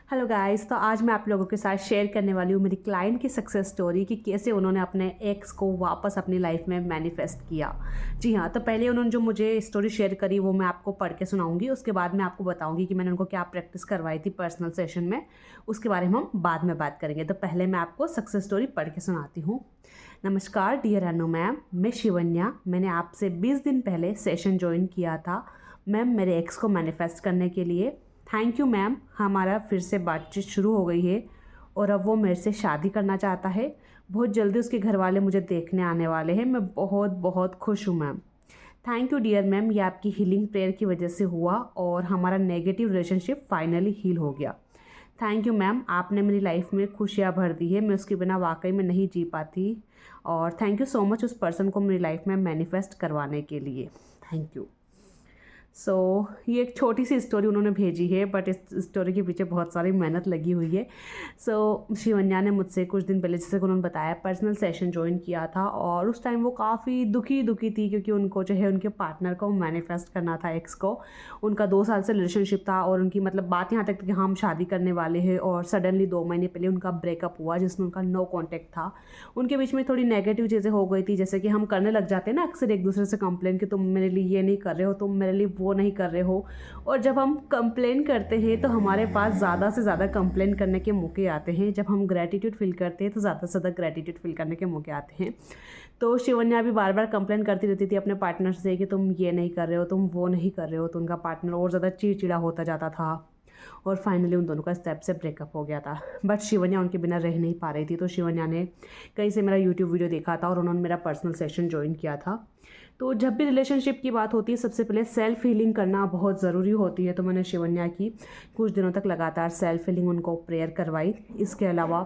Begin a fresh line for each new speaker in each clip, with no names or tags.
Hello guys, तो आज मैं आप लोगों के साथ शेयर करने वाली हूँ मेरी क्लाइंट की सक्सेस स्टोरी कि कैसे उन्होंने अपने एक्स को वापस अपनी लाइफ में मैनिफेस्ट किया। जी हाँ, तो पहले उन्होंने जो मुझे स्टोरी शेयर करी वो मैं आपको पढ़ के सुनाऊंगी। उसके बाद मैं आपको बताऊंगी कि मैंने उनको क्या प्रैक्टिस करवाई थी पर्सनल सेशन में। उसके बारे में हम बाद में बात करेंगे। तो पहले मैं आपको सक्सेस स्टोरी पढ़ के सुनाती हूँ। नमस्कार डियर अनु मैम, मैं शिवन्या। मैंने आपसे 20 दिन पहले सेशन ज्वाइन किया था मैम मेरे एक्स को मैनिफेस्ट करने के लिए। थैंक यू मैम, हमारा फिर से बातचीत शुरू हो गई है और अब वो मेरे से शादी करना चाहता है। बहुत जल्दी उसके घर वाले मुझे देखने आने वाले हैं। मैं बहुत बहुत खुश हूँ ma'am. Thank you dear ma'am, ये आपकी हीलिंग प्रेयर की वजह से हुआ और हमारा नेगेटिव रिलेशनशिप फाइनली हील हो गया। थैंक यू मैम, आपने मेरी लाइफ में खुशियाँ भर दी है। मैं उसके बिना वाकई में नहीं जी पाती। और थैंक यू सो मच उस पर्सन को मेरी लाइफ में मैनिफेस्ट करवाने के लिए। Thank you. ये एक छोटी सी स्टोरी उन्होंने भेजी है, बट इस स्टोरी के पीछे बहुत सारी मेहनत लगी हुई है। शिवन्या ने मुझसे कुछ दिन पहले, जैसे उन्होंने बताया, पर्सनल सेशन ज्वाइन किया था और उस टाइम वो काफ़ी दुखी थी क्योंकि उनको जो है उनके पार्टनर को मैनिफेस्ट करना था, एक्स को। उनका 2 साल से रिलेशनशिप था और उनकी मतलब बात यहाँ तक थी कि हम शादी करने वाले हैं और सडनली 2 महीने पहले उनका ब्रेकअप हुआ जिसमें उनका नो कॉन्टैक्ट था। उनके बीच में थोड़ी नेगेटिव चीज़ें हो गई थी, जैसे कि हम करने लग जाते हैं ना अक्सर एक दूसरे से कंप्लेन कि तुम मेरे लिए ये नहीं कर रहे हो, तुम मेरे लिए वो नहीं कर रहे हो। और जब हम कंप्लेन करते हैं तो हमारे पास ज़्यादा से ज़्यादा कंप्लेन करने के मौके आते हैं। जब हम ग्रैटिट्यूड फील करते हैं तो ज़्यादा से ज़्यादा ग्रैटिट्यूड फील करने के मौके आते हैं। तो शिवन्या भी बार बार कंप्लेन करती रहती थी अपने पार्टनर से कि तुम ये नहीं कर रहे हो, तुम वो नहीं कर रहे हो। तो उनका पार्टनर और ज़्यादा चिड़चिड़ा होता जाता था और फाइनली उन दोनों का स्टेप से ब्रेकअप हो गया था। बट शिवन्या उनके बिना रह नहीं पा रही थी। तो शिवन्या ने कहीं से मेरा यूट्यूब वीडियो देखा था और उन्होंने मेरा पर्सनल सेशन ज्वाइन किया था। तो जब भी रिलेशनशिप की बात होती है सबसे पहले सेल्फ हीलिंग करना बहुत ज़रूरी होती है। तो मैंने शिवन्या की कुछ दिनों तक लगातार सेल्फ हीलिंग उनको प्रेयर करवाई। इसके अलावा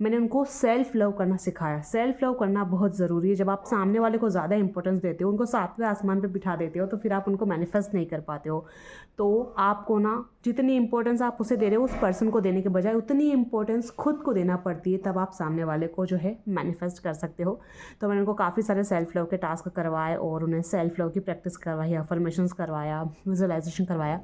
मैंने उनको सेल्फ लव करना सिखाया। सेल्फ लव करना बहुत ज़रूरी है। जब आप सामने वाले को ज़्यादा इंपॉर्टेंस देते हो, उनको 7वें आसमान पर बिठा देते हो, तो फिर आप उनको मैनिफेस्ट नहीं कर पाते हो। तो आपको ना जितनी इंपॉर्टेंस आप उसे दे रहे हो उस पर्सन को देने के बजाय उतनी इंपॉर्टेंस खुद को देना पड़ती है, तब आप सामने वाले को जो है मैनिफेस्ट कर सकते हो। तो मैंने उनको काफ़ी सारे सेल्फ लव के टास्क करवाए और उन्हें सेल्फ लव की प्रैक्टिस करवाई, अफर्मेशंस करवाया, विजुअलाइजेशन करवाया।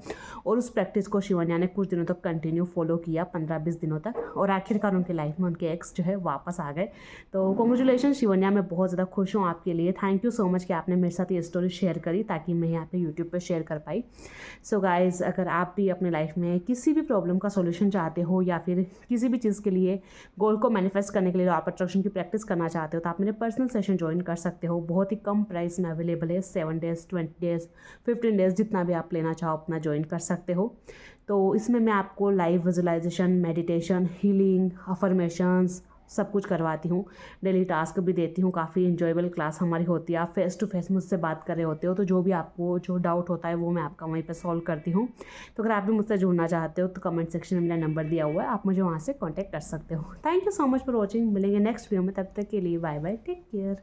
और उस प्रैक्टिस को शिवन्या ने कुछ दिनों तक कंटिन्यू फॉलो किया, 15-20 दिनों तक। और आखिरकार उनकी लाइफ में उनके एक्स जो है वापस आ गए। तो कॉन्ग्रेचुलेशन शिवन्या, मैं बहुत ज़्यादा खुश हूँ आपके लिए। थैंक यू सो मच कि आपने मेरे साथ ये स्टोरी शेयर करी ताकि मैं यहाँ पे यूट्यूब पर शेयर कर पाई। सो गाइज़, अगर आप भी अपने लाइफ में किसी भी प्रॉब्लम का सॉल्यूशन चाहते हो या फिर किसी भी चीज़ के लिए गोल को मैनिफेस्ट करने के लिए आप अट्रैक्शन की प्रैक्टिस करना चाहते हो, तो आप मेरे पर्सनल सेशन ज्वाइन कर सकते हो। बहुत ही कम प्राइस में अवेलेबल है। 7 डेज़, 20 डेज़, 15 डेज़, जितना भी आप लेना चाहो अपना ज्वाइन कर सकते हो। तो इसमें मैं आपको live visualisation, meditation, healing, affirmations सब कुछ करवाती हूँ। डेली टास्क भी देती हूँ। काफ़ी इंजॉयबल क्लास हमारी होती है। आप फेस टू फेस मुझसे बात कर रहे होते हो, तो जो भी आपको जो डाउट होता है वो मैं आपका वहीं पे सॉल्व करती हूँ। तो अगर आप भी मुझसे जुड़ना चाहते हो तो कमेंट सेक्शन में मेरा नंबर दिया हुआ है, आप मुझे वहाँ से कॉन्टैक्ट कर सकते हो। Thank you so much for watching. मिलेंगे नेक्स्ट वीडियो में, तब तक के लिए बाय बाय, टेक केयर।